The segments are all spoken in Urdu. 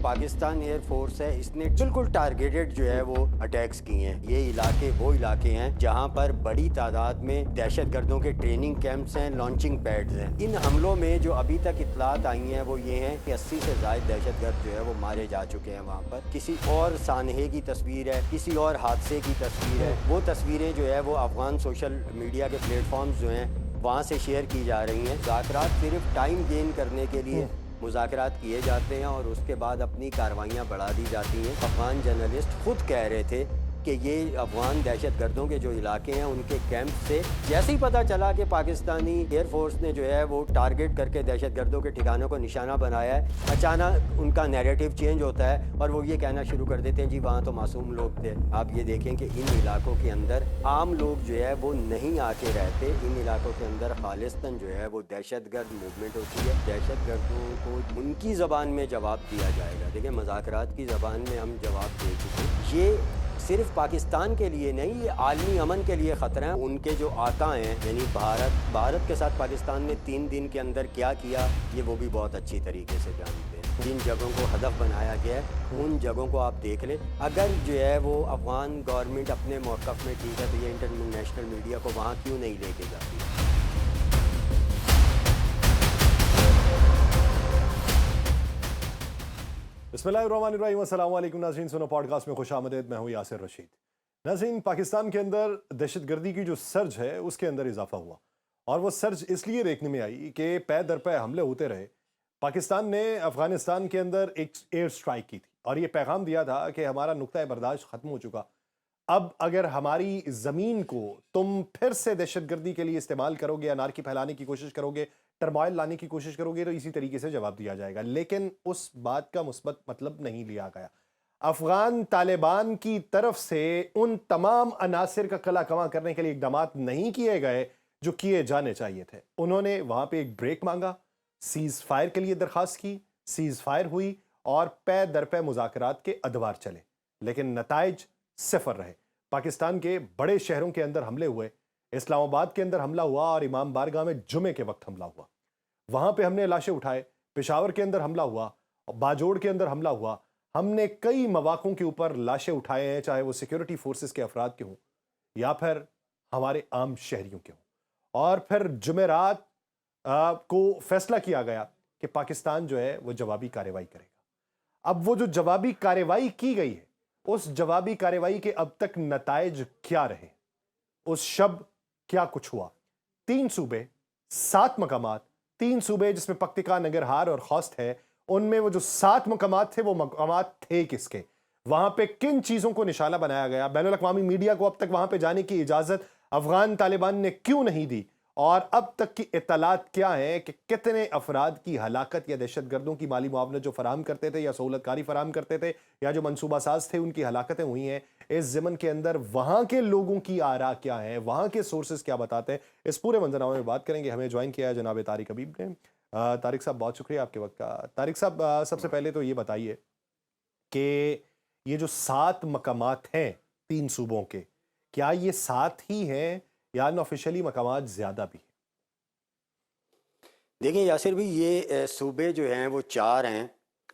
پاکستان ایئر فورس ہے اس نے بالکل ٹارگیٹڈ جو ہے وہ اٹیکس کیے ہیں. یہ علاقے وہ علاقے ہیں جہاں پر بڑی تعداد میں دہشت گردوں کے ٹریننگ کیمپس ہیں, لانچنگ پیڈز ہیں. ان حملوں میں جو ابھی تک اطلاعات آئی ہیں وہ یہ ہیں کہ 80 سے زائد دہشت گرد جو ہے وہ مارے جا چکے ہیں وہاں پر. کسی اور سانحے کی تصویر ہے, کسی اور حادثے کی تصویر ہے. وہ تصویریں جو ہے وہ افغان سوشل میڈیا کے پلیٹ فارمز جو ہیں وہاں سے شیئر کی جا رہی ہیں. مذاکرات صرف ٹائم گین کرنے کے لیے مذاکرات کیے جاتے ہیں اور اس کے بعد اپنی کاروائیاں بڑھا دی جاتی ہیں. افغان جرنلسٹ خود کہہ رہے تھے کہ یہ افغان دہشت گردوں کے جو علاقے ہیں ان کے کیمپ سے جیسے ہی پتہ چلا کہ پاکستانی ایئر فورس نے جو ہے وہ ٹارگٹ کر کے دہشت گردوں کے ٹھکانوں کو نشانہ بنایا ہے, اچانک ان کا نیریٹو چینج ہوتا ہے اور وہ یہ کہنا شروع کر دیتے ہیں جی وہاں تو معصوم لوگ تھے. آپ یہ دیکھیں کہ ان علاقوں کے اندر عام لوگ جو ہے وہ نہیں آ کے رہتے. ان علاقوں کے اندر خالصتاً جو ہے وہ دہشت گرد موومنٹ ہوتی ہے. دہشت گردوں کو ان کی زبان میں جواب دیا جائے گا. دیکھیں مذاکرات کی زبان میں ہم جواب دے چکے. یہ صرف پاکستان کے لیے نہیں, یہ عالمی امن کے لیے خطرہ ہے. ان کے جو آقا ہیں یعنی بھارت کے ساتھ پاکستان نے 3 دن کے اندر کیا کیا یہ وہ بھی بہت اچھی طریقے سے جانتے ہیں. جن جگہوں کو ہدف بنایا گیا ہے ان جگہوں کو آپ دیکھ لیں. اگر جو ہے وہ افغان گورنمنٹ اپنے موقف میں ٹھیک ہے تو یہ انٹرنیشنل میڈیا کو وہاں کیوں نہیں لے کے جاتی؟ بسم اللہ الرحمن الرحیم. السلام علیکم ناظرین, سنو پوڈ کاسٹ میں خوش آمدید. میں ہوں یاسر رشید. ناظرین, پاکستان کے اندر دہشت گردی کی جو سرج ہے اس کے اندر اضافہ ہوا اور وہ سرج اس لیے دیکھنے میں آئی کہ پے در پے حملے ہوتے رہے. پاکستان نے افغانستان کے اندر ایک ایئر سٹرائک کی تھی اور یہ پیغام دیا تھا کہ ہمارا نقطہ برداشت ختم ہو چکا. اب اگر ہماری زمین کو تم پھر سے دہشت گردی کے لیے استعمال کرو گے, انارکی پھیلانے کی کوشش کرو گے, ٹرمائل لانے کی کوشش کرو گے تو اسی طریقے سے جواب دیا جائے گا. لیکن اس بات کا مثبت مطلب نہیں لیا گیا. افغان طالبان کی طرف سے ان تمام عناصر کا قلع کما کرنے کے لیے اقدامات نہیں کیے گئے جو کیے جانے چاہیے تھے. انہوں نے وہاں پہ ایک بریک مانگا, سیز فائر کے لیے درخواست کی, سیز فائر ہوئی اور پے در پے مذاکرات کے ادوار چلے, لیکن نتائج صفر رہے. پاکستان کے بڑے شہروں کے اندر حملے ہوئے. اسلام آباد کے اندر حملہ ہوا اور امام بارگاہ میں جمعے کے وقت حملہ ہوا. وہاں پہ ہم نے لاشیں اٹھائے. پشاور کے اندر حملہ ہوا, باجوڑ کے اندر حملہ ہوا. ہم نے کئی مواقعوں کے اوپر لاشیں اٹھائے ہیں, چاہے وہ سیکیورٹی فورسز کے افراد کے ہوں یا پھر ہمارے عام شہریوں کے ہوں. اور پھر جمعرات کو فیصلہ کیا گیا کہ پاکستان جو ہے وہ جوابی کارروائی کرے گا. اب وہ جو جوابی کارروائی کی گئی ہے اس جوابی کارروائی کے اب تک نتائج کیا رہے, اس شب کیا کچھ ہوا. 3 صوبے, 7 مقامات, 3 صوبے جس میں پکتیکا, ننگرہار اور خوست ہے, ان میں وہ جو 7 مقامات تھے وہ مقامات تھے کس کے, وہاں پہ کن چیزوں کو نشانہ بنایا گیا, بین الاقوامی میڈیا کو اب تک وہاں پہ جانے کی اجازت افغان طالبان نے کیوں نہیں دی, اور اب تک کی اطلاعات کیا ہیں کہ کتنے افراد کی ہلاکت یا دہشت گردوں کی مالی معاونت جو فراہم کرتے تھے یا سہولت کاری فراہم کرتے تھے یا جو منصوبہ ساز تھے ان کی ہلاکتیں ہوئی ہیں. اس ضمن کے اندر وہاں کے لوگوں کی آراء کیا ہیں, وہاں کے سورسز کیا بتاتے ہیں, اس پورے منظرنامے میں بات کریں گے. ہمیں جوائن کیا ہے جناب طارق حبیب نے. طارق صاحب بہت شکریہ آپ کے وقت کا. طارق صاحب سب سے پہلے تو یہ بتائیے کہ یہ جو 7 مقامات ہیں 3 صوبوں کے, کیا یہ 7 ہی ہیں یا ان آفیشلی مقامات زیادہ بھی ہیں؟ دیکھیں یاسر بھی, یہ صوبے جو ہیں وہ 4 ہیں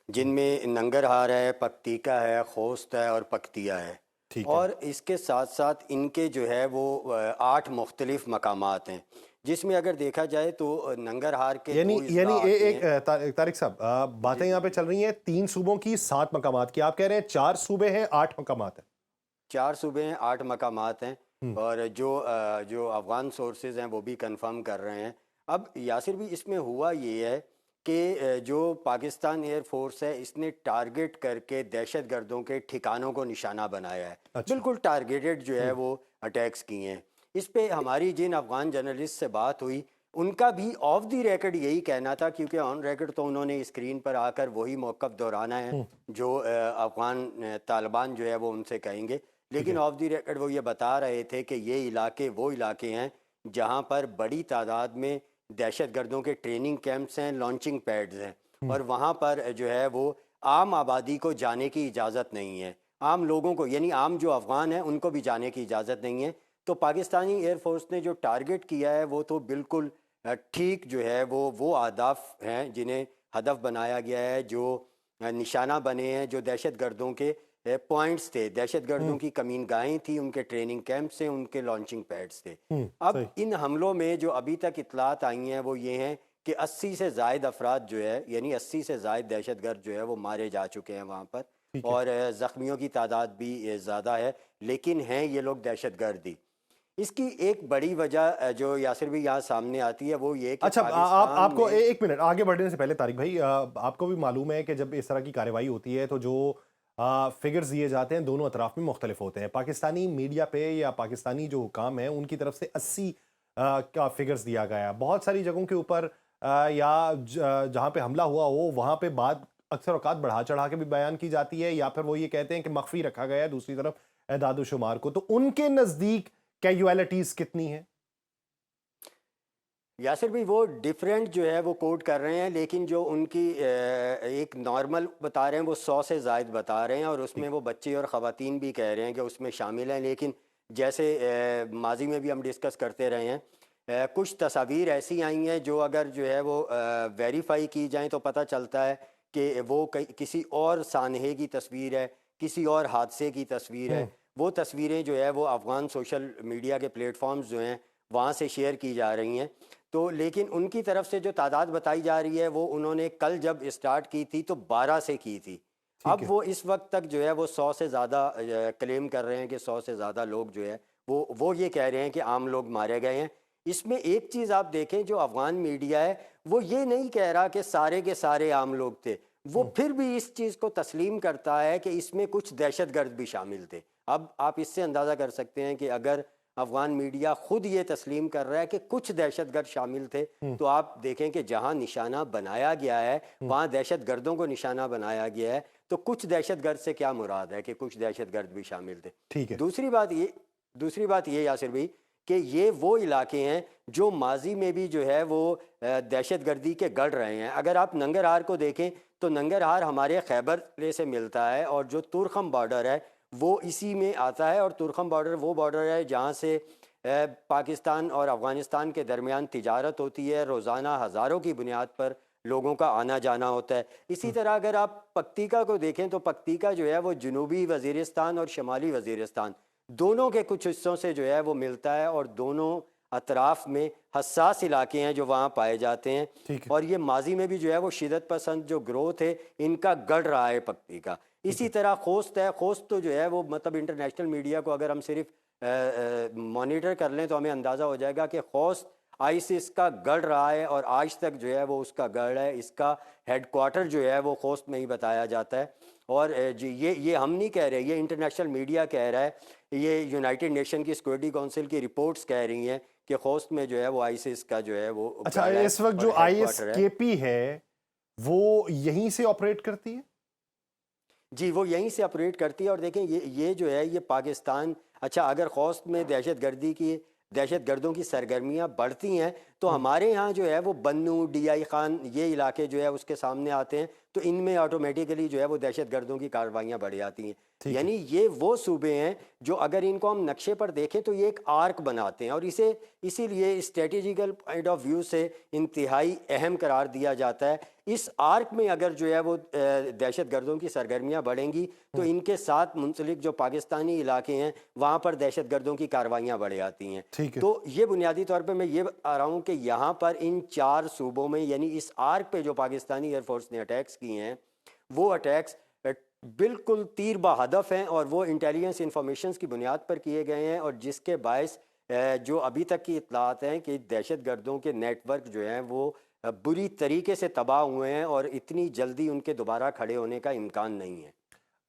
جن میں ننگرہار ہے, پکتیکا ہے, خوست ہے اور پکتیا ہے. اور اس کے ساتھ ساتھ ان کے جو ہے وہ 8 مختلف مقامات ہیں جس میں اگر دیکھا جائے تو ننگرہار کے یعنی ایک طارق صاحب باتیں یہاں پہ چل رہی ہیں 3 صوبوں کی 7 مقامات کی, آپ کہہ رہے ہیں 4 صوبے ہیں 8 مقامات ہیں. 4 صوبے ہیں 8 مقامات ہیں, اور جو افغان سورسز ہیں وہ بھی کنفرم کر رہے ہیں. اب یاسر بھی اس میں ہوا یہ ہے کہ جو پاکستان ایئر فورس ہے اس نے ٹارگٹ کر کے دہشت گردوں کے ٹھکانوں کو نشانہ بنایا ہے. بالکل ٹارگیٹڈ جو ہے وہ اٹیکس کیے ہیں. اس پہ ہماری جن افغان جرنلسٹ سے بات ہوئی ان کا بھی آف دی ریکڈ یہی کہنا تھا, کیونکہ آن ریکڈ تو انہوں نے اسکرین پر آ کر وہی موقف دہرانا ہے جو افغان طالبان جو ہے وہ ان سے کہیں گے, لیکن آف دی ریکڈ وہ یہ بتا رہے تھے کہ یہ علاقے وہ علاقے ہیں جہاں پر بڑی تعداد میں دہشت گردوں کے ٹریننگ کیمپس ہیں, لانچنگ پیڈز ہیں, اور وہاں پر جو ہے وہ عام آبادی کو جانے کی اجازت نہیں ہے. عام لوگوں کو یعنی عام جو افغان ہیں ان کو بھی جانے کی اجازت نہیں ہے. تو پاکستانی ایئر فورس نے جو ٹارگٹ کیا ہے وہ تو بالکل ٹھیک جو ہے وہ اہداف ہیں جنہیں ہدف بنایا گیا ہے, جو نشانہ بنے ہیں، جو دہشت گردوں کے پوائنٹس تھے، دہشت گردوں کی کمین گاہیں تھیں، ان کے ٹریننگ کیمپس سے ان کے لانچنگ پیڈز تھے۔ اب صحیح ان حملوں میں جو ابھی تک اطلاعات آئی ہیں وہ یہ ہیں کہ 80 سے زائد افراد جو ہے، یعنی 80 سے زائد دہشت گرد جو ہے وہ مارے جا چکے ہیں وہاں پر، ٹھیک ہے۔ اور زخمیوں کی تعداد بھی زیادہ ہے، لیکن ہیں یہ لوگ دہشت گرد ہی۔ اس کی ایک بڑی وجہ جو یاسر بھی یہاں سامنے آتی ہے وہ یہ کہ اچھا، پاکستان آپ کو میں ایک منٹ آگے بڑھنے سے پہلے طارق بھائی، آپ کو بھی معلوم ہے کہ جب اس طرح کی کارروائی ہوتی ہے تو جو فگرز دیے جاتے ہیں دونوں اطراف میں مختلف ہوتے ہیں۔ پاکستانی میڈیا پہ یا پاکستانی جو حکام ہیں ان کی طرف سے 80 کا فگرز دیا گیا ہے۔ بہت ساری جگہوں کے اوپر یا جہاں پہ حملہ ہوا ہو وہاں پہ بات اکثر اوقات بڑھا چڑھا کے بھی بیان کی جاتی ہے، یا پھر وہ یہ کہتے ہیں کہ مخفی رکھا گیا ہے دوسری طرف اعداد و شمار کو۔ تو ان کے نزدیک کیجویلٹیز کتنی ہیں؟ یاسر بھی وہ ڈیفرنٹ جو ہے وہ کوٹ کر رہے ہیں، لیکن جو ان کی ایک نارمل بتا رہے ہیں وہ 100 سے زائد بتا رہے ہیں، اور اس میں وہ بچے اور خواتین بھی کہہ رہے ہیں کہ اس میں شامل ہیں۔ لیکن جیسے ماضی میں بھی ہم ڈسکس کرتے رہے ہیں، کچھ تصاویر ایسی آئی ہیں جو اگر جو ہے وہ ویریفائی کی جائیں تو پتہ چلتا ہے کہ وہ کسی اور سانحے کی تصویر ہے، کسی اور حادثے کی تصویر ہے۔ وہ تصویریں جو ہے وہ افغان سوشل میڈیا کے پلیٹ فارمز جو ہیں وہاں سے شیئر کی جا رہی ہیں۔ تو لیکن ان کی طرف سے جو تعداد بتائی جا رہی ہے وہ انہوں نے کل جب اسٹارٹ کی تھی تو 12 سے کی تھی۔ اب وہ اس وقت تک جو ہے وہ 100 سے زیادہ کلیم کر رہے ہیں کہ 100 سے زیادہ لوگ جو ہے وہ یہ کہہ رہے ہیں کہ عام لوگ مارے گئے ہیں۔ اس میں ایک چیز آپ دیکھیں، جو افغان میڈیا ہے وہ یہ نہیں کہہ رہا کہ سارے کے سارے عام لوگ تھے، وہ پھر بھی اس چیز کو تسلیم کرتا ہے کہ اس میں کچھ دہشت گرد بھی شامل تھے۔ اب آپ اس سے اندازہ کر سکتے ہیں کہ اگر افغان میڈیا خود یہ تسلیم کر رہا ہے کہ کچھ دہشت گرد شامل تھے، تو آپ دیکھیں کہ جہاں نشانہ بنایا گیا ہے وہاں دہشت گردوں کو نشانہ بنایا گیا ہے، تو کچھ دہشت گرد سے کیا مراد ہے کہ کچھ دہشت گرد بھی شامل تھے۔ ٹھیک ہے۔ دوسری بات یہ یاسر بھائی کہ یہ وہ علاقے ہیں جو ماضی میں بھی جو ہے وہ دہشت گردی کے گڑھ رہے ہیں۔ اگر آپ ننگرہار کو دیکھیں تو ننگرہار ہمارے خیبر ضلع سے ملتا ہے، اور جو تورخم بارڈر ہے وہ اسی میں آتا ہے، اور تورخم بارڈر وہ بارڈر ہے جہاں سے پاکستان اور افغانستان کے درمیان تجارت ہوتی ہے، روزانہ ہزاروں کی بنیاد پر لوگوں کا آنا جانا ہوتا ہے۔ اسی طرح اگر آپ پکتیکا کو دیکھیں تو پکتیکا جو ہے وہ جنوبی وزیرستان اور شمالی وزیرستان دونوں کے کچھ حصوں سے جو ہے وہ ملتا ہے، اور دونوں اطراف میں حساس علاقے ہیں جو وہاں پائے جاتے ہیں، اور یہ ماضی میں بھی جو ہے وہ شدت پسند جو گروتھ ہے ان کا گڑھ رہا ہے پکتیکا۔ اسی طرح خوست ہے، خوست تو جو ہے وہ مطلب انٹرنیشنل میڈیا کو اگر ہم صرف مانیٹر کر لیں تو ہمیں اندازہ ہو جائے گا کہ خوست آئیسس کا گڑھ رہا ہے، اور آج تک جو ہے وہ اس کا گڑھ ہے۔ اس کا ہیڈ کوارٹر جو ہے وہ خوست میں ہی بتایا جاتا ہے، اور یہ ہم نہیں کہہ رہے، یہ انٹرنیشنل میڈیا کہہ رہا ہے، یہ یونائٹڈ نیشن کی سیکورٹی کونسل کی رپورٹس کہہ رہی ہیں کہ خوست میں جو ہے وہ آئیسس کا جو ہے وہ اچھا، اس وقت جو آئی ایس کے پی ہے وہ یہیں سے آپریٹ کرتی ہے؟ جی، وہ یہیں سے آپریٹ کرتی ہے، اور دیکھیں یہ جو ہے یہ پاکستان، اچھا اگر خوست میں دہشت گردوں کی سرگرمیاں بڑھتی ہیں تو ہمارے ہاں جو ہے وہ بنو، ڈی آئی خان، یہ علاقے جو ہے اس کے سامنے آتے ہیں، تو ان میں آٹومیٹیکلی جو ہے وہ دہشت گردوں کی کارروائیاں بڑھ جاتی ہیں۔ یعنی یہ وہ صوبے ہیں جو اگر ان کو ہم نقشے پر دیکھیں تو یہ ایک آرک بناتے ہیں، اور اسی لیے اسٹریٹجیکل پوائنٹ آف ویو سے انتہائی اہم قرار دیا جاتا ہے۔ اس آرک میں اگر جو ہے وہ دہشت گردوں کی سرگرمیاں بڑھیں گی تو ان کے ساتھ منسلک جو پاکستانی علاقے ہیں وہاں پر دہشت گردوں کی کارروائیاں بڑھ جاتی ہیں۔ تو یہ بنیادی طور پہ میں یہ بتا رہا ہوں کہ یہاں پر ان 4 صوبوں میں، یعنی اس آرک پہ جو پاکستانی ایئر فورس نے اٹیکس کیے ہیں وہ اٹیکس بالکل تیر بہدف ہیں، اور وہ انٹیلیجنس انفارمیشنز کی بنیاد پر کیے گئے ہیں، اور جس کے باعث جو ابھی تک کی اطلاعات ہیں کہ دہشت گردوں کے نیٹ ورک جو ہیں وہ بری طریقے سے تباہ ہوئے ہیں، اور اتنی جلدی ان کے دوبارہ کھڑے ہونے کا امکان نہیں ہے۔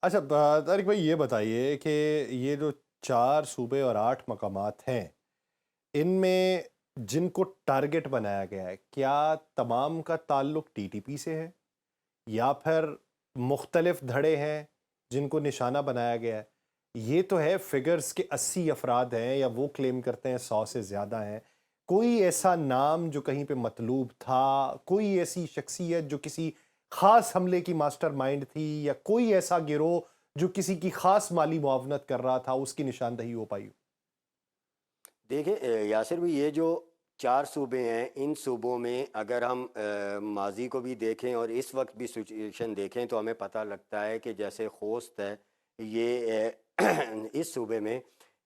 اچھا طارق بھائی، یہ بتائیے کہ یہ جو 4 صوبے اور 8 مقامات ہیں ان میں جن کو ٹارگٹ بنایا گیا ہے، کیا تمام کا تعلق ٹی ٹی پی سے ہے، یا پھر مختلف دھڑے ہیں جن کو نشانہ بنایا گیا ہے؟ یہ تو ہے فگرز کے 80 افراد ہیں، یا وہ کلیم کرتے ہیں 100 سے زیادہ ہیں۔ کوئی ایسا نام جو کہیں پہ مطلوب تھا، کوئی ایسی شخصیت جو کسی خاص حملے کی ماسٹر مائنڈ تھی، یا کوئی ایسا گروہ جو کسی کی خاص مالی معاونت کر رہا تھا، اس کی نشاندہی ہو پائی؟ دیکھیں یاسر بھی، یہ جو 4 صوبے ہیں. ان صوبوں میں اگر ہم ماضی کو بھی دیکھیں اور اس وقت بھی سچویشن دیکھیں تو ہمیں پتہ لگتا ہے کہ جیسے خوست ہے یہ اس صوبے میں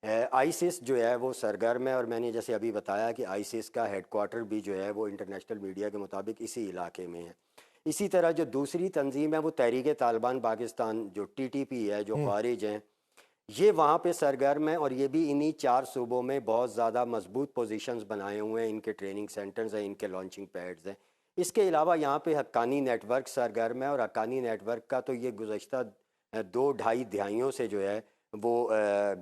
آئیسس جو ہے وہ سرگرم ہے, اور میں نے جیسے ابھی بتایا کہ آئیسس کا ہیڈ کوارٹر بھی جو ہے وہ انٹرنیشنل میڈیا کے مطابق اسی علاقے میں ہے. اسی طرح جو دوسری تنظیم ہے وہ تحریک طالبان پاکستان جو TTP ہے, جو خارج ہیں, یہ وہاں پہ سرگرم ہے, اور یہ بھی انہی 4 صوبوں میں بہت زیادہ مضبوط پوزیشنز بنائے ہوئے ہیں. ان کے ٹریننگ سینٹرز ہیں, ان کے لانچنگ پیڈز ہیں. اس کے علاوہ یہاں پہ حقانی نیٹ ورک سرگرم ہے, اور حقانی نیٹ ورک کا تو یہ گزشتہ 2-2.5 دہائیوں سے جو ہے وہ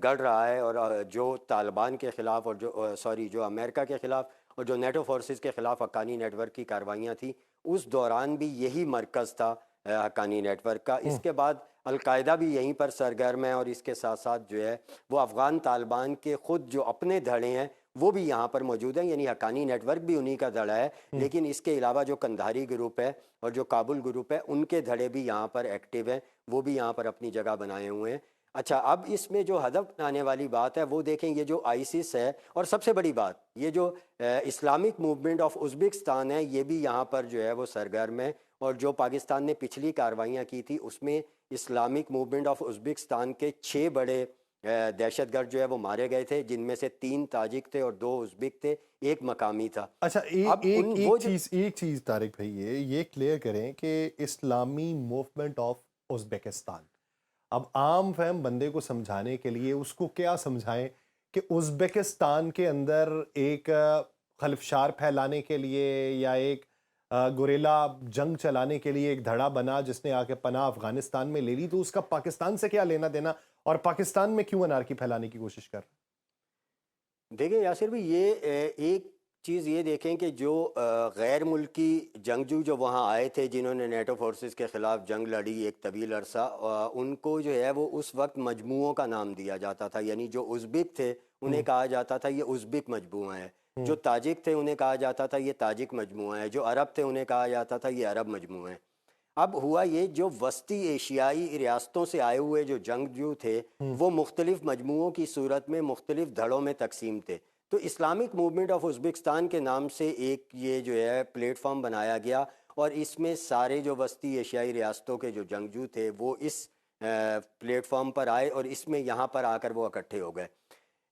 گڑ رہا ہے, اور جو طالبان کے خلاف اور جو امریکہ کے خلاف اور جو نیٹو فورسز کے خلاف حقانی نیٹ ورک کی کارروائیاں تھیں, اس دوران بھی یہی مرکز تھا حقانی نیٹ ورک کا. اس کے بعد القاعدہ بھی یہیں پر سرگرم ہے, اور اس کے ساتھ ساتھ جو ہے وہ افغان طالبان کے خود جو اپنے دھڑے ہیں وہ بھی یہاں پر موجود ہیں, یعنی حقانی نیٹ ورک بھی انہی کا دھڑا ہے. لیکن اس کے علاوہ جو کندھاری گروپ ہے اور جو کابل گروپ ہے, ان کے دھڑے بھی یہاں پر ایکٹیو ہیں, وہ بھی یہاں پر اپنی جگہ بنائے ہوئے ہیں. اچھا, اب اس میں جو ہدف بنانے والی بات ہے وہ دیکھیں, یہ جو آئیسس ہے, اور سب سے بڑی بات یہ جو اسلامک موومنٹ آف ازبکستان ہے, یہ بھی یہاں پر جو ہے وہ سرگرم ہے. اور جو پاکستان نے پچھلی کارروائیاں کی تھی اس میں اسلامک موومنٹ آف ازبکستان کے 6 بڑے دہشت گرد جو ہے وہ مارے گئے تھے, جن میں سے 3 تاجک تھے اور 2 ازبک تھے, 1 مقامی تھا. اچھا, اب ایک چیز طارق بھائی یہ کلیئر کریں کہ اسلامی موومنٹ آف ازبکستان, اب عام فہم بندے کو سمجھانے کے لیے اس کو کیا سمجھائیں کہ ازبکستان کے اندر ایک خلفشار پھیلانے کے لیے یا ایک گوریلا جنگ چلانے کے لیے ایک دھڑا بنا جس نے آ کے پناہ افغانستان میں لے لی, تو اس کا پاکستان سے کیا لینا دینا, اور پاکستان میں کیوں انارکی پھیلانے کی کوشش کر رہے ہیں؟ دیکھیں یاسر بھی, یہ ایک چیز یہ دیکھیں کہ جو غیر ملکی جنگجو جو وہاں آئے تھے جنہوں نے نیٹو فورسز کے خلاف جنگ لڑی ایک طویل عرصہ, ان کو جو ہے وہ اس وقت مجموعوں کا نام دیا جاتا تھا. یعنی جو ازبک تھے انہیں کہا جاتا تھا یہ ازبک مجموعہ ہے, جو تاجک تھے انہیں کہا جاتا تھا یہ تاجک مجموعہ ہے, جو عرب تھے انہیں کہا جاتا تھا یہ عرب مجموعہ ہے. اب ہوا یہ, جو وسطی ایشیائی ریاستوں سے آئے ہوئے جو جنگجو تھے وہ مختلف مجموعوں کی صورت میں مختلف دھڑوں میں تقسیم تھے. تو اسلامک موومنٹ آف ازبکستان کے نام سے ایک یہ جو ہے پلیٹ فارم بنایا گیا, اور اس میں سارے جو وسطی ایشیائی ریاستوں کے جو جنگجو تھے وہ اس پلیٹ فارم پر آئے, اور اس میں یہاں پر آ کر وہ اکٹھے ہو گئے.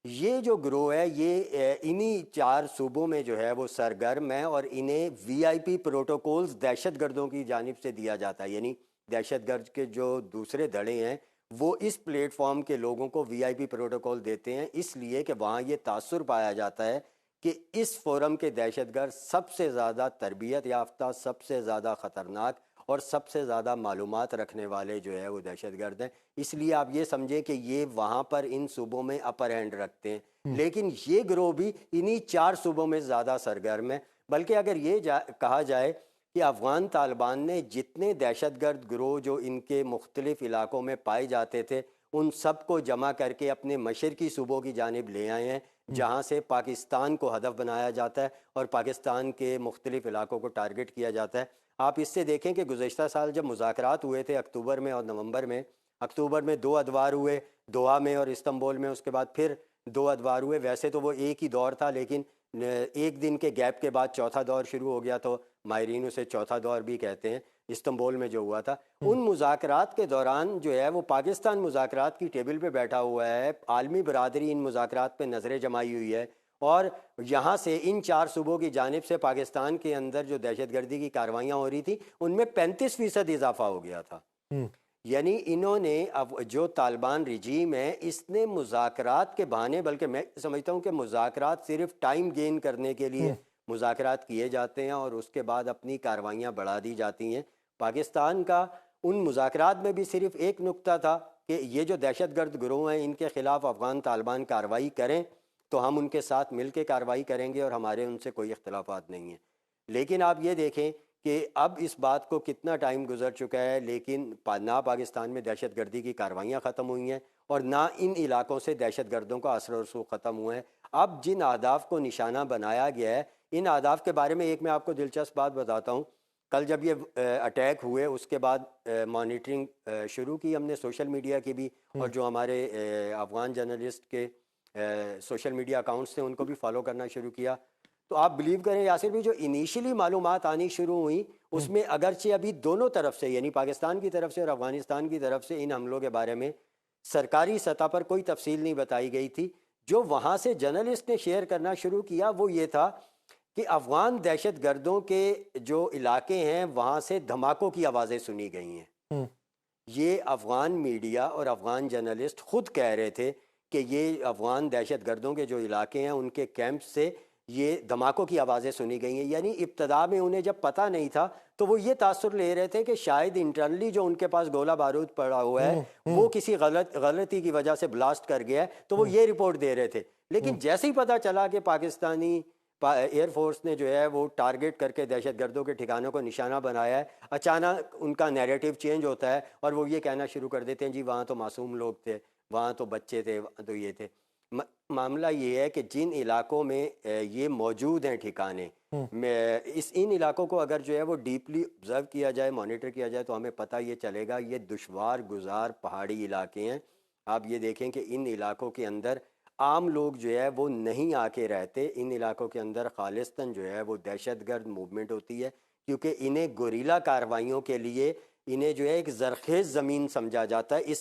یہ جو گروہ ہے یہ انہی 4 صوبوں میں جو ہے وہ سرگرم ہے, اور انہیں VIP پروٹوکولز دہشت گردوں کی جانب سے دیا جاتا ہے. یعنی دہشت گرد کے جو دوسرے دھڑے ہیں وہ اس پلیٹ فارم کے لوگوں کو VIP پروٹوکول دیتے ہیں, اس لیے کہ وہاں یہ تاثر پایا جاتا ہے کہ اس فورم کے دہشت گرد سب سے زیادہ تربیت یافتہ, سب سے زیادہ خطرناک اور سب سے زیادہ معلومات رکھنے والے جو ہے وہ دہشت گرد ہیں. اس لیے آپ یہ سمجھیں کہ یہ وہاں پر ان صوبوں میں اپر ہینڈ رکھتے ہیں, لیکن یہ گروہ بھی انہی 4 صوبوں میں زیادہ سرگرم ہے. بلکہ اگر یہ کہا جائے کہ افغان طالبان نے جتنے دہشت گرد گروہ جو ان کے مختلف علاقوں میں پائے جاتے تھے ان سب کو جمع کر کے اپنے مشرقی صوبوں کی جانب لے آئے ہیں, جہاں سے پاکستان کو ہدف بنایا جاتا ہے اور پاکستان کے مختلف علاقوں کو ٹارگٹ کیا جاتا ہے. آپ اس سے دیکھیں کہ گزشتہ سال جب مذاکرات ہوئے تھے اکتوبر میں اور نومبر میں, اکتوبر میں 2 ادوار ہوئے دوحہ میں اور استنبول میں, اس کے بعد پھر 2 ادوار ہوئے. ویسے تو وہ ایک ہی دور تھا, لیکن ایک دن کے گیپ کے بعد چوتھا دور شروع ہو گیا, تو ماہرین اسے چوتھا دور بھی کہتے ہیں, استنبول میں جو ہوا تھا. ان مذاکرات کے دوران جو ہے وہ پاکستان مذاکرات کی ٹیبل پہ بیٹھا ہوا ہے, عالمی برادری ان مذاکرات پہ نظریں جمائی ہوئی ہے, اور یہاں سے ان 4 صوبوں کی جانب سے پاکستان کے اندر جو دہشت گردی کی کارروائیاں ہو رہی تھی ان میں 35% اضافہ ہو گیا تھا. یعنی انہوں نے اب جو طالبان رجیم ہے اس نے مذاکرات کے بہانے, بلکہ میں سمجھتا ہوں کہ مذاکرات صرف ٹائم گین کرنے کے لیے مذاکرات کیے جاتے ہیں اور اس کے بعد اپنی کارروائیاں بڑھا دی جاتی ہیں. پاکستان کا ان مذاکرات میں بھی صرف ایک نقطہ تھا کہ یہ جو دہشت گرد گروہ ہیں ان کے خلاف افغان طالبان کارروائی کریں تو ہم ان کے ساتھ مل کے کارروائی کریں گے اور ہمارے ان سے کوئی اختلافات نہیں ہیں. لیکن آپ یہ دیکھیں کہ اب اس بات کو کتنا ٹائم گزر چکا ہے, لیکن نہ پاکستان میں دہشت گردی کی کارروائیاں ختم ہوئی ہیں اور نہ ان علاقوں سے دہشت گردوں کا اثر و رسوخ ختم ہوا ہے. اب جن اہداف کو نشانہ بنایا گیا ہے ان اہداف کے بارے میں ایک میں آپ کو دلچسپ بات بتاتا ہوں. کل جب یہ اٹیک ہوئے اس کے بعد مانیٹرنگ شروع کی ہم نے سوشل میڈیا کی بھی, اور جو ہمارے افغان جرنلسٹ کے سوشل میڈیا اکاؤنٹس تھے ان کو بھی فالو کرنا شروع کیا. تو آپ بلیو کریں یاسر بھی، جو انیشلی معلومات آنی شروع ہوئیں اس میں اگرچہ ابھی دونوں طرف سے یعنی پاکستان کی طرف سے اور افغانستان کی طرف سے ان حملوں کے بارے میں سرکاری سطح پر کوئی تفصیل نہیں بتائی گئی تھی، جو وہاں سے جرنلسٹ نے شیئر کرنا شروع کیا وہ یہ تھا کہ افغان دہشت گردوں کے جو علاقے ہیں وہاں سے دھماکوں کی آوازیں سنی گئی ہیں۔ یہ افغان میڈیا اور افغان جرنلسٹ خود کہہ رہے تھے کہ یہ افغان دہشت گردوں کے جو علاقے ہیں ان کے کیمپ سے یہ دھماکوں کی آوازیں سنی گئی ہیں۔ یعنی ابتدا میں انہیں جب پتہ نہیں تھا تو وہ یہ تاثر لے رہے تھے کہ شاید انٹرنلی جو ان کے پاس گولہ بارود پڑا ہوا ہے وہ کسی غلطی کی وجہ سے بلاسٹ کر گیا ہے، تو وہ یہ رپورٹ دے رہے تھے۔ لیکن جیسے ہی پتہ چلا کہ پاکستانی ایئر فورس نے جو ہے وہ ٹارگٹ کر کے دہشت گردوں کے ٹھکانوں کو نشانہ بنایا ہے، اچانک ان کا نیریٹو چینج ہوتا ہے اور وہ یہ کہنا شروع کر دیتے ہیں جی وہاں تو معصوم لوگ تھے، وہاں تو بچے تھے، وہاں تو یہ تھے۔ معاملہ یہ ہے کہ جن علاقوں میں یہ موجود ہیں ٹھکانے، ان علاقوں کو اگر جو ہے وہ ڈیپلی آبزرو کیا جائے، مانیٹر کیا جائے تو ہمیں پتہ یہ چلے گا یہ دشوار گزار پہاڑی علاقے ہیں۔ آپ یہ دیکھیں کہ ان علاقوں کے اندر عام لوگ جو ہے وہ نہیں آ کے رہتے، ان علاقوں کے اندر خالصتاً جو ہے وہ دہشت گرد موومنٹ ہوتی ہے، کیونکہ انہیں گوریلا کارروائیوں کے لیے انہیں جو ہے ایک زرخیز زمین سمجھا جاتا ہے۔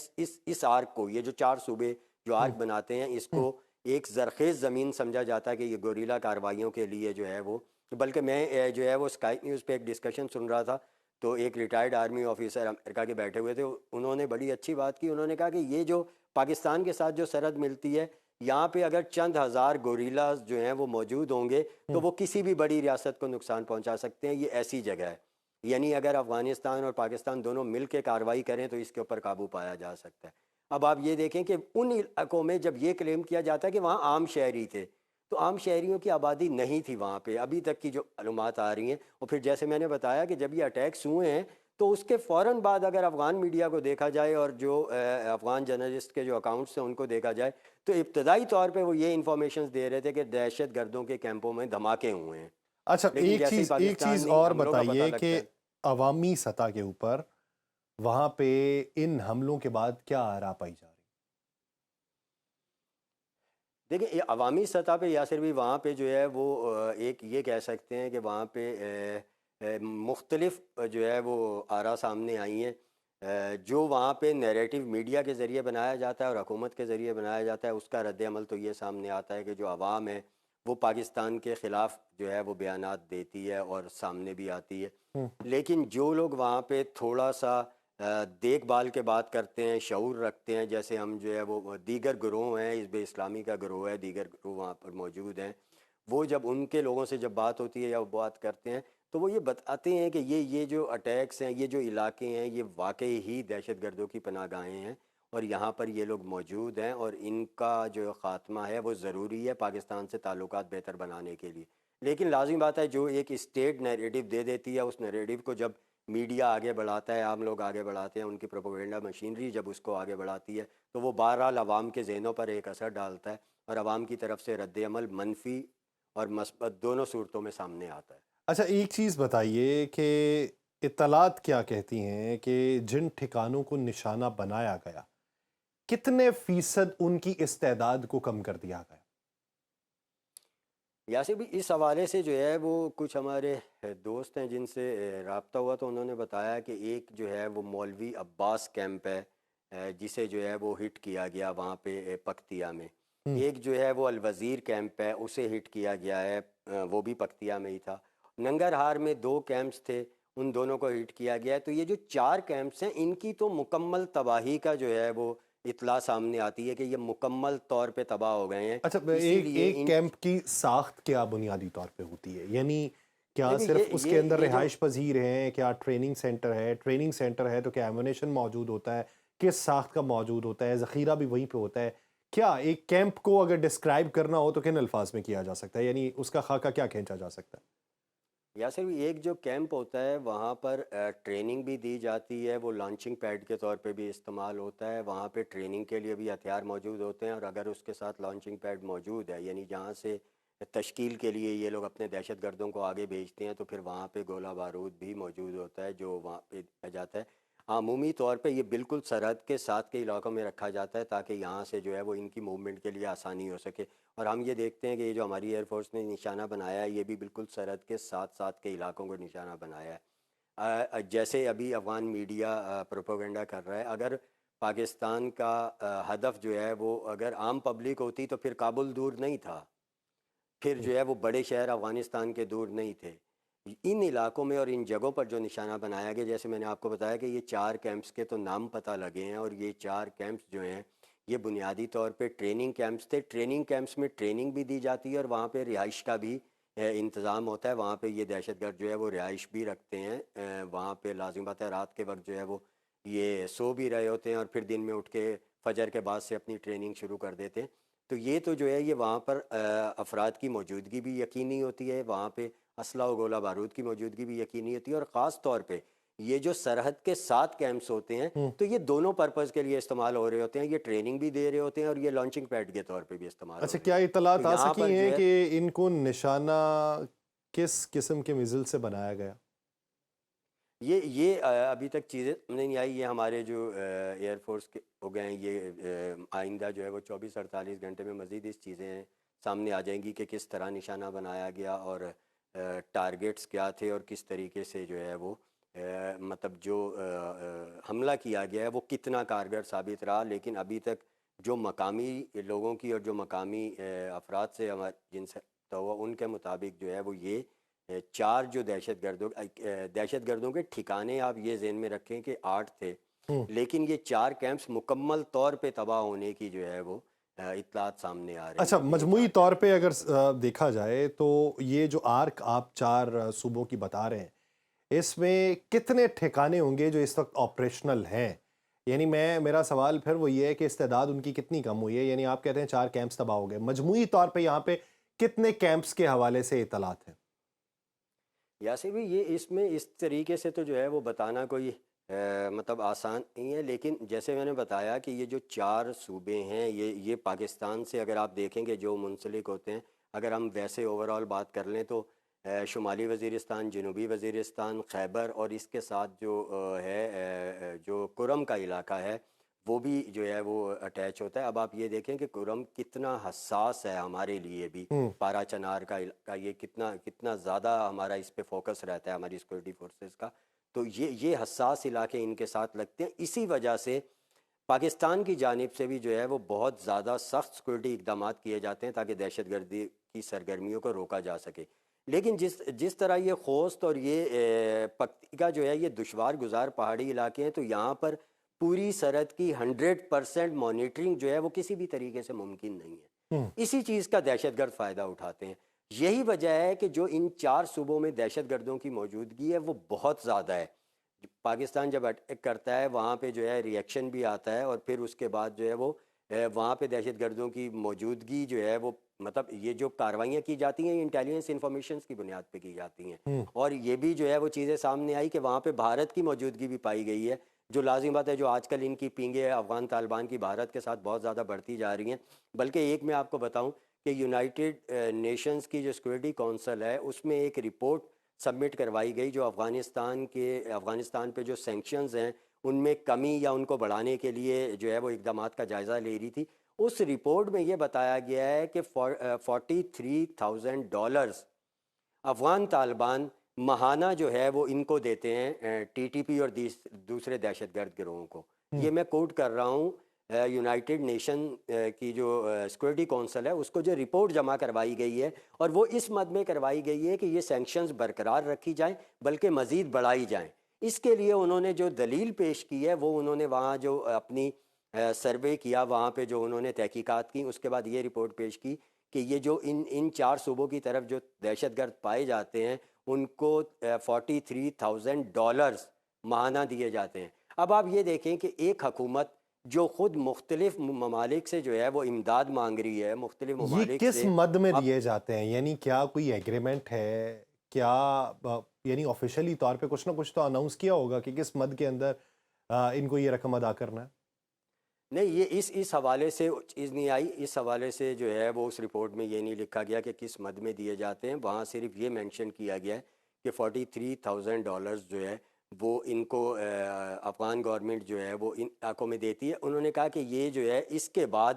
اس آرک کو، یہ جو 4 صوبے جو آرک بناتے ہیں، اس کو ایک زرخیز زمین سمجھا جاتا ہے کہ یہ گوریلا کارروائیوں کے لیے جو ہے وہ، بلکہ میں جو ہے وہ اسکائی نیوز پہ ایک ڈسکشن سن رہا تھا تو ایک ریٹائرڈ آرمی آفیسر امریکہ کے بیٹھے ہوئے تھے، انہوں نے بڑی اچھی بات کی۔ انہوں نے کہا کہ یہ جو پاکستان کے ساتھ جو سرحد ملتی ہے یہاں پہ اگر چند ہزار گوریلاز جو ہیں وہ موجود ہوں گے تو وہ کسی بھی بڑی ریاست کو نقصان پہنچا سکتے ہیں، یہ ایسی جگہ ہے۔ یعنی اگر افغانستان اور پاکستان دونوں مل کے کارروائی کریں تو اس کے اوپر قابو پایا جا سکتا ہے۔ اب آپ یہ دیکھیں کہ ان علاقوں میں جب یہ کلیم کیا جاتا ہے کہ وہاں عام شہری تھے، تو عام شہریوں کی آبادی نہیں تھی وہاں پہ، ابھی تک کی جو معلومات آ رہی ہیں۔ اور پھر جیسے میں نے بتایا کہ جب یہ اٹیکس ہوئے ہیں تو اس کے فوراً بعد اگر افغان میڈیا کو دیکھا جائے اور جو افغان جرنلسٹ کے جو اکاؤنٹس ہیں ان کو دیکھا جائے تو ابتدائی طور پہ وہ یہ انفارمیشنز دے رہے تھے کہ دہشت گردوں کے کیمپوں میں دھماکے ہوئے ہیں۔ اچھا، لیکن جیسے ہی ایک چیز پاکستانی اور حملوں کا پتہ بتائیے لگتا کہ ہے، عوامی سطح کے اوپر وہاں پہ ان حملوں کے بعد کیا آرا پائی جا رہی؟ دیکھیں یہ عوامی سطح پہ یاسر بھی وہاں پہ جو ہے وہ ایک یہ کہہ سکتے ہیں کہ وہاں پہ مختلف جو ہے وہ آرا سامنے آئی ہیں۔ جو وہاں پہ نیریٹو میڈیا کے ذریعے بنایا جاتا ہے اور حکومت کے ذریعے بنایا جاتا ہے، اس کا رد عمل تو یہ سامنے آتا ہے کہ جو عوام ہے وہ پاکستان کے خلاف جو ہے وہ بیانات دیتی ہے اور سامنے بھی آتی ہے۔ لیکن جو لوگ وہاں پہ تھوڑا سا دیکھ بھال کے بات کرتے ہیں، شعور رکھتے ہیں، جیسے ہم جو ہے وہ دیگر گروہ ہیں، حزب اسلامی کا گروہ ہے، دیگر گروہ وہاں پر موجود ہیں، وہ جب ان کے لوگوں سے جب بات ہوتی ہے یا وہ بات کرتے ہیں تو وہ یہ بتاتے ہیں کہ یہ جو اٹیکس ہیں، یہ جو علاقے ہیں، یہ واقعی ہی دہشت گردوں کی پناہ گاہیں ہیں اور یہاں پر یہ لوگ موجود ہیں اور ان کا جو خاتمہ ہے وہ ضروری ہے پاکستان سے تعلقات بہتر بنانے کے لیے۔ لیکن لازمی بات ہے جو ایک اسٹیٹ نیریٹو دے دیتی ہے، اس نیریٹو کو جب میڈیا آگے بڑھاتا ہے، عام لوگ آگے بڑھاتے ہیں، ان کی پروپیگنڈا مشینری جب اس کو آگے بڑھاتی ہے تو وہ بہرحال عوام کے ذہنوں پر ایک اثر ڈالتا ہے اور عوام کی طرف سے رد عمل منفی اور مثبت دونوں صورتوں میں سامنے آتا ہے۔ اچھا، ایک چیز بتائیے کہ اطلاعات کیا کہتی ہیں کہ جن ٹھکانوں کو نشانہ بنایا گیا کتنے فیصد ان کی استعداد کو کم کر دیا گیا؟ یاسر بھی اس حوالے سے جو ہے وہ کچھ ہمارے دوست ہیں جن سے رابطہ ہوا تو انہوں نے بتایا کہ ایک جو ہے وہ مولوی عباس کیمپ ہے جسے جو ہے وہ ہٹ کیا گیا وہاں پہ پکتیا میں۔ ایک جو ہے وہ الوزیر کیمپ ہے، اسے ہٹ کیا گیا ہے، وہ بھی پکتیا میں ہی تھا۔ ننگرہار میں 2 کیمپس تھے، ان دونوں کو ہٹ کیا گیا ہے۔ تو یہ جو 4 کیمپس ہیں ان کی تو مکمل تباہی کا جو ہے وہ اطلاع سامنے آتی ہے کہ یہ مکمل طور پہ تباہ ہو گئے ہیں۔ اچھا، اسی لیے ایک ان کیمپ کی ساخت کیا بنیادی طور پہ ہوتی ہے؟ یعنی کیا دیکھیں صرف اس کے اندر یہ جو رہائش پذیر ہیں؟ کیا ٹریننگ سینٹر ہے تو کیا ایمونیشن موجود ہوتا ہے؟ کس ساخت کا موجود ہوتا ہے؟ ذخیرہ بھی وہیں پہ ہوتا ہے؟ کیا ایک کیمپ کو اگر ڈسکرائب کرنا ہو تو کن الفاظ میں کیا جا سکتا ہے؟ یعنی اس کا خاکہ کیا کھینچا جا سکتا ہے؟ یاسر ایک جو کیمپ ہوتا ہے وہاں پر ٹریننگ بھی دی جاتی ہے، وہ لانچنگ پیڈ کے طور پہ بھی استعمال ہوتا ہے، وہاں پہ ٹریننگ کے لیے بھی ہتھیار موجود ہوتے ہیں اور اگر اس کے ساتھ لانچنگ پیڈ موجود ہے یعنی جہاں سے تشکیل کے لیے یہ لوگ اپنے دہشت گردوں کو آگے بھیجتے ہیں تو پھر وہاں پہ گولہ بارود بھی موجود ہوتا ہے جو وہاں پہ دیا جاتا ہے۔ عمومی طور پہ یہ بالکل سرحد کے ساتھ کے علاقوں میں رکھا جاتا ہے تاکہ یہاں سے جو ہے وہ ان کی موومنٹ کے لیے آسانی ہو سکے اور ہم یہ دیکھتے ہیں کہ یہ جو ہماری ایئر فورس نے نشانہ بنایا ہے یہ بھی بالکل سرحد کے ساتھ ساتھ کے علاقوں کو نشانہ بنایا ہے. جیسے ابھی افغان میڈیا پروپیگنڈا کر رہا ہے، اگر پاکستان کا ہدف جو ہے وہ اگر عام پبلک ہوتی تو پھر کابل دور نہیں تھا، پھر جو ہے وہ بڑے شہر افغانستان کے دور نہیں تھے. ان علاقوں میں اور ان جگہوں پر جو نشانہ بنایا گیا، جیسے میں نے آپ کو بتایا کہ یہ 4 کیمپس کے تو نام پتہ لگے ہیں، اور یہ 4 کیمپس جو ہیں یہ بنیادی طور پہ ٹریننگ کیمپس تھے. ٹریننگ کیمپس میں ٹریننگ بھی دی جاتی ہے اور وہاں پہ رہائش کا بھی انتظام ہوتا ہے. وہاں پہ یہ دہشت گرد جو ہے وہ رہائش بھی رکھتے ہیں. وہاں پہ لازم بات ہے رات کے وقت جو ہے وہ یہ سو بھی رہے ہوتے ہیں اور پھر دن میں اٹھ کے فجر کے بعد سے اپنی ٹریننگ شروع کر دیتے ہیں. تو یہ تو جو ہے یہ وہاں پر افراد کی موجودگی بھی یقینی ہوتی ہے، وہاں پہ اسلحہ و گولہ بارود کی موجودگی بھی یقینی ہوتی ہے، اور خاص طور پہ یہ جو سرحد کے 7 کیمپس ہوتے ہیں تو یہ دونوں پرپز کے لیے استعمال ہو رہے ہوتے ہیں. یہ ٹریننگ بھی دے رہے ہوتے ہیں اور یہ لانچنگ پیڈ کے طور پہ بھی استعمال ہو اچھا، رہے کیا ہیں. اطلاعات تو آ یہاں سکی پر جو ہیں ہے کہ ان کو نشانہ کس قسم کے میزل سے بنایا گیا؟ یہ ابھی تک چیزیں نہیں آئی. یہ ہمارے جو ایئر فورس کے ہو گئے ہیں، یہ آئندہ جو ہے وہ 24-48 گھنٹے میں مزید اس چیزیں سامنے آ جائیں گی کہ کس طرح نشانہ بنایا گیا اور ٹارگیٹس کیا تھے اور کس طریقے سے جو ہے وہ مطلب جو حملہ کیا گیا ہے وہ کتنا کارگر ثابت رہا. لیکن ابھی تک جو مقامی لوگوں کی اور جو مقامی افراد سے جن سے تو ان کے مطابق جو ہے وہ یہ 4 جو دہشت گردوں کے ٹھکانے آپ یہ ذہن میں رکھیں کہ 8 تھے، لیکن یہ 4 کیمپس مکمل طور پہ تباہ ہونے کی جو ہے وہ اطلاعات سامنے آ رہی اچھا، ہیں. مجموعی طور پہ اگر دیکھا جائے تو یہ جو آرک آپ 4 صوبوں کی بتا رہے ہیں، اس میں کتنے ٹھکانے ہوں گے جو اس وقت آپریشنل ہیں؟ یعنی میرا سوال پھر وہ یہ ہے کہ استعداد ان کی کتنی کم ہوئی ہے؟ یعنی آپ کہتے ہیں 4 کیمپس تباہ ہو گئے، مجموعی طور پہ یہاں پہ کتنے کیمپس کے حوالے سے اطلاعات ہیں؟ یاسر بھی یہ اس میں اس طریقے سے تو جو ہے وہ بتانا کوئی مطلب آسان نہیں ہے. لیکن جیسے میں نے بتایا کہ یہ جو 4 صوبے ہیں یہ پاکستان سے اگر آپ دیکھیں کہ جو منسلک ہوتے ہیں، اگر ہم ویسے اوورال بات کر لیں تو شمالی وزیرستان، جنوبی وزیرستان، خیبر اور اس کے ساتھ جو ہے جو کرم کا علاقہ ہے وہ بھی جو ہے وہ اٹیچ ہوتا ہے. اب آپ یہ دیکھیں کہ کرم کتنا حساس ہے ہمارے لیے بھی، پارا چنار کا علاقہ یہ کتنا زیادہ ہمارا اس پہ فوکس رہتا ہے ہماری سیکورٹی فورسز کا. تو یہ حساس علاقے ان کے ساتھ لگتے ہیں. اسی وجہ سے پاکستان کی جانب سے بھی جو ہے وہ بہت زیادہ سخت سیکورٹی اقدامات کیے جاتے ہیں تاکہ دہشت گردی کی سرگرمیوں کو روکا جا سکے. لیکن جس طرح یہ خوست اور یہ پکتیکا جو ہے یہ دشوار گزار پہاڑی علاقے ہیں، تو یہاں پر پوری سرحد کی 100% مانیٹرنگ جو ہے وہ کسی بھی طریقے سے ممکن نہیں ہے. اسی چیز کا دہشت گرد فائدہ اٹھاتے ہیں. یہی وجہ ہے کہ جو ان 4 صوبوں میں دہشت گردوں کی موجودگی ہے وہ بہت زیادہ ہے. پاکستان جب اٹیک کرتا ہے وہاں پہ جو ہے ری ایکشن بھی آتا ہے، اور پھر اس کے بعد جو ہے وہ وہاں پہ دہشت گردوں کی موجودگی جو ہے وہ مطلب یہ جو کاروائیاں کی جاتی ہیں انٹیلیجنس انفارمیشنز کی بنیاد پہ کی جاتی ہیں. اور یہ بھی جو ہے وہ چیزیں سامنے آئی کہ وہاں پہ بھارت کی موجودگی بھی پائی گئی ہے، جو لازم بات ہے جو آج کل ان کی پینگیں افغان طالبان کی بھارت کے ساتھ بہت زیادہ بڑھتی جا رہی ہیں. بلکہ ایک میں آپ کو بتاؤں کہ یونائٹڈ نیشنز کی جو سیکورٹی کونسل ہے اس میں ایک رپورٹ سبمٹ کروائی گئی جو افغانستان پہ جو سینکشنز ہیں ان میں کمی یا ان کو بڑھانے کے لیے جو ہے وہ اقدامات کا جائزہ لے رہی تھی. اس رپورٹ میں یہ بتایا گیا ہے کہ $43,000 افغان طالبان ماہانہ جو ہے وہ ان کو دیتے ہیں، ٹی ٹی پی اور دوسرے دہشت گرد گروہوں کو. یہ میں کوٹ کر رہا ہوں یونائٹڈ نیشن کی جو سیکورٹی کونسل ہے اس کو جو رپورٹ جمع کروائی گئی ہے، اور وہ اس مد میں کروائی گئی ہے کہ یہ سینکشنز برقرار رکھی جائیں بلکہ مزید بڑھائی جائیں. اس کے لیے انہوں نے جو دلیل پیش کی ہے وہ انہوں نے وہاں جو اپنی سروے کیا، وہاں پہ جو انہوں نے تحقیقات کی، اس کے بعد یہ رپورٹ پیش کی کہ یہ جو ان 4 صوبوں کی طرف جو دہشت گرد پائے جاتے ہیں ان کو $43,000 ماہانہ دیے جاتے ہیں. اب آپ یہ دیکھیں کہ ایک حکومت جو خود مختلف ممالک سے جو ہے وہ امداد مانگ رہی ہے، مختلف یہ ممالک کس سے مد میں دیے جاتے ہیں؟ یعنی کیا کوئی ایگریمنٹ ہے؟ کیا یعنی آفیشلی طور پہ کچھ نہ کچھ تو اناؤنس کیا ہوگا کہ کس مد کے اندر ان کو یہ رقم ادا کرنا ہے؟ نہیں، یہ اس حوالے سے چیز نہیں آئی. اس حوالے سے جو ہے وہ اس رپورٹ میں یہ نہیں لکھا گیا کہ کس مد میں دیے جاتے ہیں. وہاں صرف یہ مینشن کیا گیا ہے کہ $43,000 جو ہے وہ ان کو افغان گورنمنٹ جو ہے وہ ان علاقوں میں دیتی ہے. انہوں نے کہا کہ یہ جو ہے اس کے بعد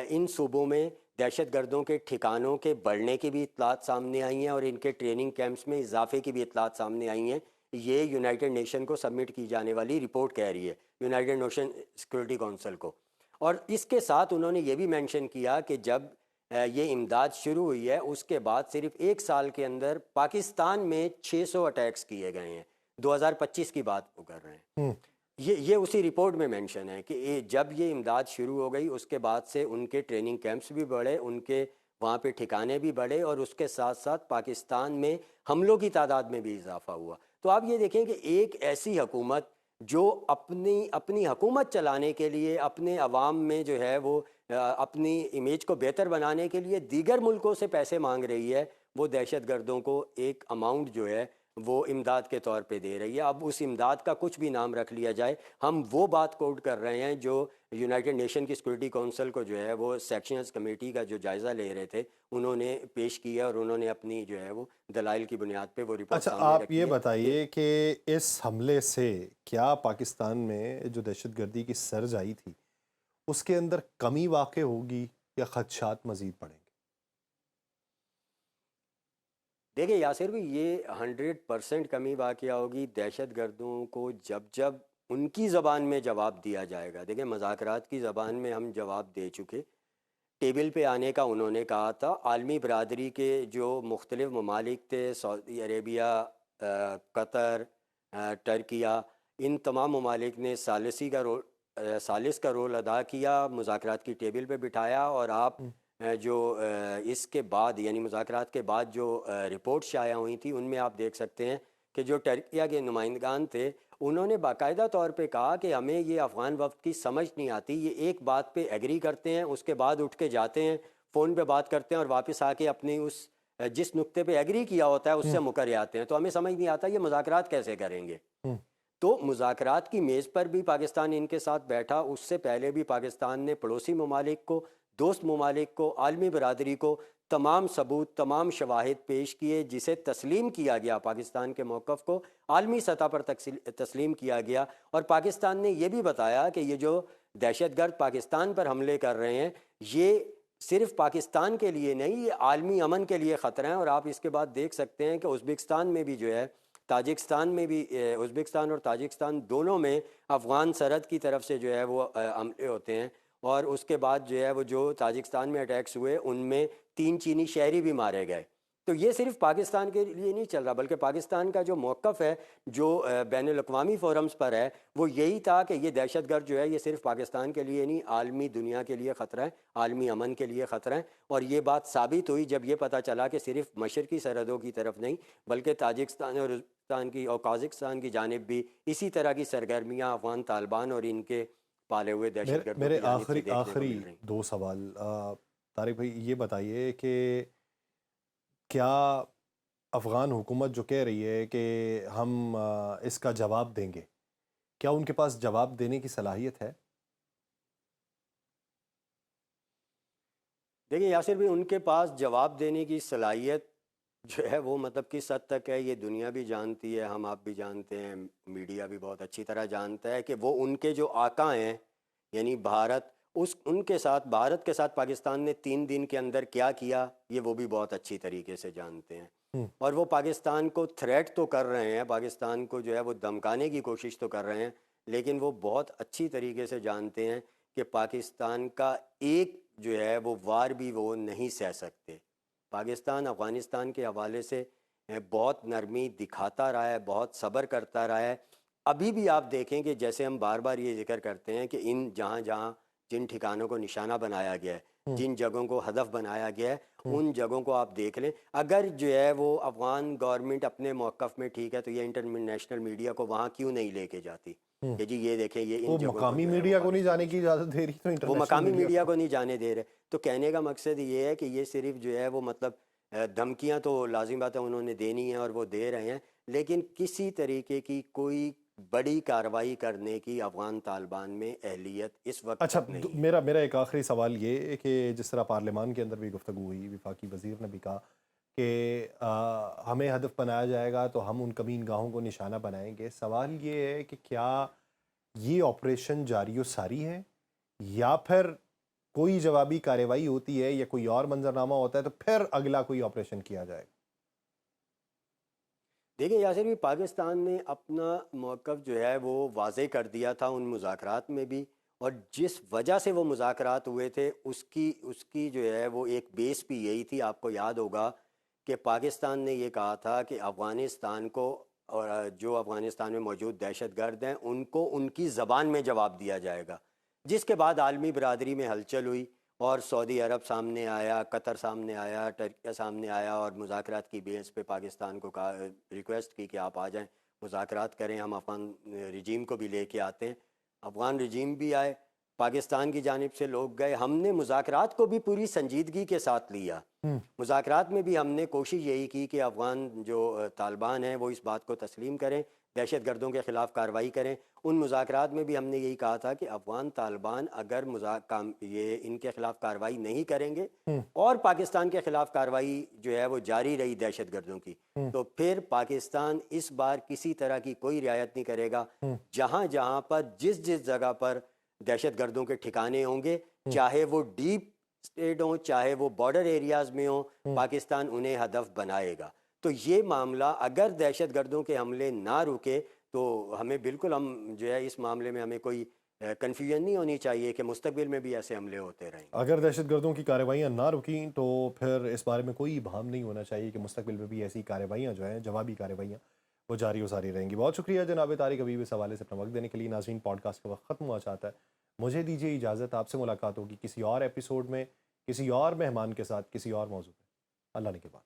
ان صوبوں میں دہشت گردوں کے ٹھکانوں کے بڑھنے کی بھی اطلاعات سامنے آئی ہیں اور ان کے ٹریننگ کیمپس میں اضافے کی بھی اطلاعات سامنے آئی ہیں. یہ یونائٹڈ نیشن کو سبمٹ کی جانے والی رپورٹ کہہ رہی ہے, یونائٹڈ نیشن سیکورٹی کونسل کو. اور اس کے ساتھ انہوں نے یہ بھی مینشن کیا کہ جب یہ امداد شروع ہوئی ہے اس کے بعد صرف 1 سال کے اندر پاکستان میں 600 اٹیکس کیے گئے ہیں. 2025 کی بات وہ کر رہے ہیں. یہ اسی رپورٹ میں مینشن ہے کہ جب یہ امداد شروع ہو گئی اس کے بعد سے ان کے ٹریننگ کیمپس بھی بڑھے, ان کے وہاں پہ ٹھکانے بھی بڑھے, اور اس کے ساتھ ساتھ پاکستان میں حملوں کی تعداد میں بھی اضافہ ہوا. تو آپ یہ دیکھیں کہ ایک ایسی حکومت جو اپنی حکومت چلانے کے لیے, اپنے عوام میں جو ہے وہ اپنی امیج کو بہتر بنانے کے لیے دیگر ملکوں سے پیسے مانگ رہی ہے, وہ دہشت گردوں کو ایک اماؤنٹ جو ہے وہ امداد کے طور پہ دے رہی ہے. اب اس امداد کا کچھ بھی نام رکھ لیا جائے, ہم وہ بات کوٹ کر رہے ہیں جو یونائٹڈ نیشن کی سیکورٹی کونسل کو جو ہے وہ سیکشنز کمیٹی کا جو جائزہ لے رہے تھے انہوں نے پیش کیا, اور انہوں نے اپنی جو ہے وہ دلائل کی بنیاد پہ وہ رپورٹ اچھا سامنے آپ رکھی یہ ہے. بتائیے کہ اس حملے سے کیا پاکستان میں جو دہشت گردی کی سرج آئی تھی اس کے اندر کمی واقع ہوگی یا خدشات مزید بڑھیں گے؟ دیکھیں یاسر بھی, یہ 100% کمی واقعہ ہوگی. دہشت گردوں کو جب ان کی زبان میں جواب دیا جائے گا, دیکھیں مذاکرات کی زبان میں ہم جواب دے چکے, ٹیبل پہ آنے کا انہوں نے کہا تھا. عالمی برادری کے جو مختلف ممالک تھے, سعودی عربیہ, قطر, ٹرکیہ, ان تمام ممالک نے ثالث کا رول ادا کیا, مذاکرات کی ٹیبل پہ بٹھایا. اور آپ جو اس کے بعد یعنی مذاکرات کے بعد جو رپورٹ شائع ہوئی تھی ان میں آپ دیکھ سکتے ہیں کہ جو ٹرکیہ کے نمائندگان تھے انہوں نے باقاعدہ طور پہ کہا کہ ہمیں یہ افغان وفد کی سمجھ نہیں آتی, یہ ایک بات پہ ایگری کرتے ہیں اس کے بعد اٹھ کے جاتے ہیں, فون پہ بات کرتے ہیں اور واپس آ کے اپنی اس جس نقطے پہ ایگری کیا ہوتا ہے اس سے مکر آتے ہیں. تو ہمیں سمجھ نہیں آتا یہ مذاکرات کیسے کریں گے. تو مذاکرات کی میز پر بھی پاکستان ان کے ساتھ بیٹھا, اس سے پہلے بھی پاکستان نے پڑوسی ممالک کو, دوست ممالک کو, عالمی برادری کو تمام ثبوت, تمام شواہد پیش کیے, جسے تسلیم کیا گیا, پاکستان کے موقف کو عالمی سطح پر تسلیم کیا گیا. اور پاکستان نے یہ بھی بتایا کہ یہ جو دہشت گرد پاکستان پر حملے کر رہے ہیں یہ صرف پاکستان کے لیے نہیں, یہ عالمی امن کے لیے خطرہ ہیں. اور آپ اس کے بعد دیکھ سکتے ہیں کہ ازبکستان میں بھی جو ہے, تاجکستان میں بھی, ازبکستان اور تاجکستان دونوں میں افغان سرحد کی طرف سے جو ہے وہ حملے ہوتے ہیں. اور اس کے بعد جو ہے وہ جو تاجکستان میں اٹیکس ہوئے ان میں 3 چینی شہری بھی مارے گئے. تو یہ صرف پاکستان کے لیے نہیں چل رہا, بلکہ پاکستان کا جو موقف ہے جو بین الاقوامی فورمز پر ہے وہ یہی تھا کہ یہ دہشت گرد جو ہے یہ صرف پاکستان کے لیے نہیں, عالمی دنیا کے لیے خطرہ ہے, عالمی امن کے لیے خطرہ ہے. اور یہ بات ثابت ہوئی جب یہ پتہ چلا کہ صرف مشرقی سرحدوں کی طرف نہیں بلکہ تاجکستان اور ازبکستان کی اور قازقستان کی جانب بھی اسی طرح کی سرگرمیاں افغان طالبان اور ان کے پالے ہوئے دہشت گردوں میرے کی جانب سے دیکھنے کو آخری مل رہی ہیں. 2 سوال. طارق بھائی یہ بتائیے کہ کیا افغان حکومت جو کہہ رہی ہے کہ ہم اس کا جواب دیں گے, کیا ان کے پاس جواب دینے کی صلاحیت ہے؟ دیکھیں یاسر بھی, ان کے پاس جواب دینے کی صلاحیت جو ہے وہ مطلب کس حد تک ہے یہ دنیا بھی جانتی ہے, ہم آپ بھی جانتے ہیں, میڈیا بھی بہت اچھی طرح جانتا ہے کہ وہ ان کے جو آقا ہیں یعنی بھارت, ان کے ساتھ, بھارت کے ساتھ پاکستان نے 3 دن کے اندر کیا کیا یہ وہ بھی بہت اچھی طریقے سے جانتے ہیں. اور وہ پاکستان کو تھریٹ تو کر رہے ہیں, پاکستان کو جو ہے وہ دمکانے کی کوشش تو کر رہے ہیں, لیکن وہ بہت اچھی طریقے سے جانتے ہیں کہ پاکستان کا ایک جو ہے وہ وار بھی وہ نہیں سہ سکتے. پاکستان افغانستان کے حوالے سے بہت نرمی دکھاتا رہا ہے, بہت صبر کرتا رہا ہے. ابھی بھی آپ دیکھیں کہ جیسے ہم بار بار یہ ذکر کرتے ہیں کہ ان جہاں جن ٹھکانوں کو نشانہ بنایا گیا ہے, جن جگہوں کو ہدف بنایا گیا ہے, ان جگہوں کو آپ دیکھ لیں. اگر جو ہے وہ افغان گورنمنٹ اپنے موقف میں ٹھیک ہے تو یہ انٹرنیشنل میڈیا کو وہاں کیوں نہیں لے کے جاتی کہ جی یہ دیکھیں یہ ان وہ جگہوں کو مقامی جو ہے میڈیا وہ کو نہیں پاکستان جانے کی اجازت دے رہی تو وہ انٹرنیشنل مقامی میڈیا میڈیا کو نہیں جانے دے رہے. تو کہنے کا مقصد یہ ہے کہ یہ صرف جو ہے وہ مطلب دھمکیاں تو لازم بات ہے انہوں نے دینی ہیں اور وہ دے رہے ہیں, لیکن کسی طریقے کی کوئی بڑی کارروائی کرنے کی افغان طالبان میں اہلیت اس وقت اچھا تک نہیں ہے. میرا ایک آخری سوال یہ ہے کہ جس طرح پارلیمان کے اندر بھی گفتگو ہوئی, وفاقی وزیر نے بھی کہا کہ ہمیں ہدف بنایا جائے گا تو ہم ان کمین گاہوں کو نشانہ بنائیں گے. سوال یہ ہے کہ کیا یہ آپریشن جاری و ساری ہے یا پھر کوئی جوابی کارروائی ہوتی ہے یا کوئی اور منظرنامہ ہوتا ہے تو پھر اگلا کوئی آپریشن کیا جائے گا؟ دیکھیں یاسر بھی پاکستان نے اپنا موقف جو ہے وہ واضح کر دیا تھا ان مذاکرات میں بھی، اور جس وجہ سے وہ مذاکرات ہوئے تھے اس کی جو ہے وہ ایک بیس بھی یہی تھی. آپ کو یاد ہوگا کہ پاکستان نے یہ کہا تھا کہ افغانستان کو، اور جو افغانستان میں موجود دہشت گرد ہیں ان کو ان کی زبان میں جواب دیا جائے گا. جس کے بعد عالمی برادری میں ہلچل ہوئی اور سعودی عرب سامنے آیا، قطر سامنے آیا، ٹرکیہ سامنے آیا، اور مذاکرات کی بیس پہ پاکستان کو ریکویسٹ کی کہ آپ آ جائیں مذاکرات کریں، ہم افغان رجیم کو بھی لے کے آتے ہیں. افغان رجیم بھی آئے، پاکستان کی جانب سے لوگ گئے. ہم نے مذاکرات کو بھی پوری سنجیدگی کے ساتھ لیا. مذاکرات میں بھی ہم نے کوشش یہی کی کہ افغان جو طالبان ہیں وہ اس بات کو تسلیم کریں، دہشت گردوں کے خلاف کارروائی کریں. ان مذاکرات میں بھی ہم نے یہی کہا تھا کہ افغان طالبان اگر یہ ان کے خلاف کارروائی نہیں کریں گے اور پاکستان کے خلاف کارروائی جو ہے وہ جاری رہی دہشت گردوں کی، تو پھر پاکستان اس بار کسی طرح کی کوئی رعایت نہیں کرے گا. جہاں جہاں پر جس جگہ پر دہشت گردوں کے ٹھکانے ہوں گے، چاہے وہ ڈیپ اسٹیٹ ہوں چاہے وہ بارڈر ایریاز میں ہوں، پاکستان انہیں ہدف بنائے گا. تو یہ معاملہ اگر دہشت گردوں کے حملے نہ رکے تو ہمیں بالکل، ہم جو ہے اس معاملے میں ہمیں کوئی کنفیوژن نہیں ہونی چاہیے کہ مستقبل میں بھی ایسے حملے ہوتے رہیں گے. اگر دہشت گردوں کی کارروائیاں نہ رکیں تو پھر اس بارے میں کوئی ابہام نہیں ہونا چاہیے کہ مستقبل میں بھی ایسی کارروائیاں جو ہیں، جوابی کارروائیاں، وہ جاری و ساری رہیں گی. بہت شکریہ جناب طارق حبیب اس حوالے سے اپنا وقت دینے کے لیے. ناظرین، پوڈ کاسٹ کا وقت ختم ہوا چاہتا ہے، مجھے دیجیے اجازت. آپ سے ملاقات ہوگی کسی اور ایپیسوڈ میں، کسی اور مہمان کے ساتھ، کسی اور موضوع پہ. اللہ نے کے بعد.